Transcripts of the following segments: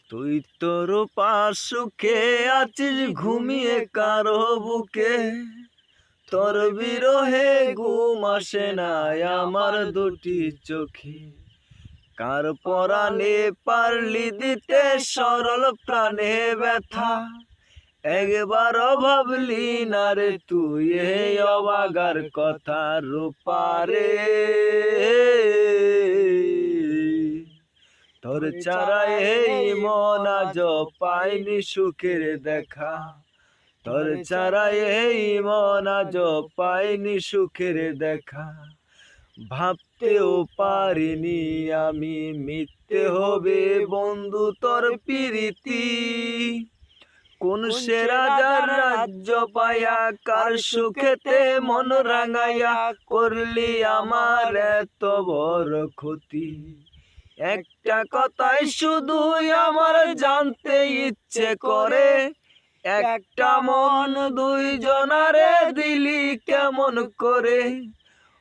তুই তোর সুখে আছিস ঘুমিয়ে কারো বুকে, তোর বিরহে ঘুম আসে না আমার দুটি চোখে। কার পরাণে পারলি দিতে সরল প্রাণে ব্যথা, একবারও ভাবলি না রে তুই এই অবাগার কথা। রূপারে তোর ছাড়াই এই মন আজ পাইনি সুখের দেখা, তোর ছাড়াই এই মন আজ পাইনি সুখের দেখা। ভাবতেও পারিনি আমি মিথ্যে হবে বন্ধু তোর প্রীতি, কোন সে রাজার রাজ্য পায়া কার সুখেতে মন রাঙাইয়া করলি আমার এত বড় ক্ষতি। একটা কথাই শুধু আমার জানতে ইচ্ছে করে, একটা মন দুই জনারে দিলি কেমন করে।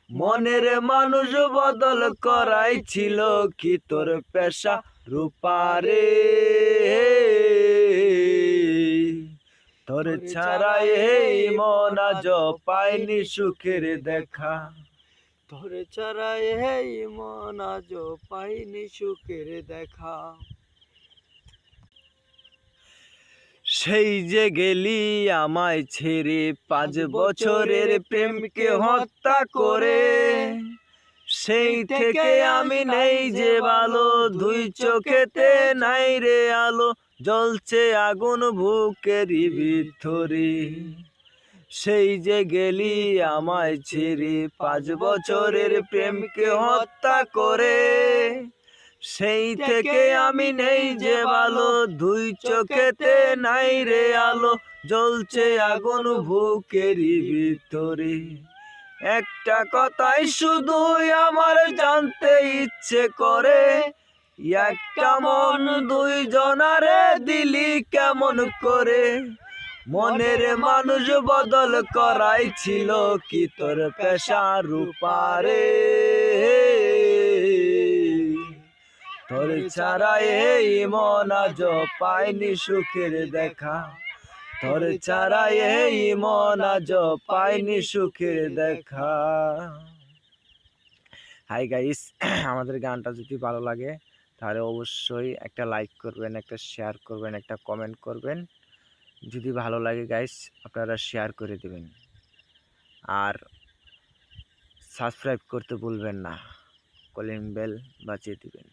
মনের মানুষ বদল করাই ছিল কি তোর পেশা রূপারে, তোর ছাড়া এই মন আজ পাইনি সুখের দেখা, তোর ছাড়া এই মন আজ পাইনি সুখের দেখা। সেই যে গেলি আমায় ছেড়ে 5 বছরের প্রেমকে হত্যা করে, সেই থেকে আমি নেই যে ভালো, দুই চোখেতে নাই রে আলো, জ্বলছে আগুন বুকেরই ভিতরে। সেই যে গেলি আমায় ছেড়ে 5 বছরের প্রেমকে হত্যা করে, সেই থেকে আমি নেই যে ভালো, দুই চোখেতে নাই রে আলো, জ্বলছে আগুন বুকেরই ভিতরে। একটা কথাই শুধু আমার জানতে ইচ্ছে করে, একটা মন দুই জনারে দিলি কেমন করে। মনের মানুষ বদল করাই ছিল কি তোর পেশা রূপারে, তোর ছাড়া এই মন আজ পাইনি সুখের দেখা, তোর ছাড়া এই মন আজ পাইনি সুখের দেখা। হাই গাইস, আমাদের গানটা যদি ভালো লাগে তাহলে অবশ্যই একটা লাইক করবেন, একটা শেয়ার করবেন, একটা কমেন্ট করবেন। যদি ভালো লাগে গাইস আপনারা শেয়ার করে দেবেন, আর সাবস্ক্রাইব করতে ভুলবেন না, কলিং বেল বাজিয়ে দিবেন।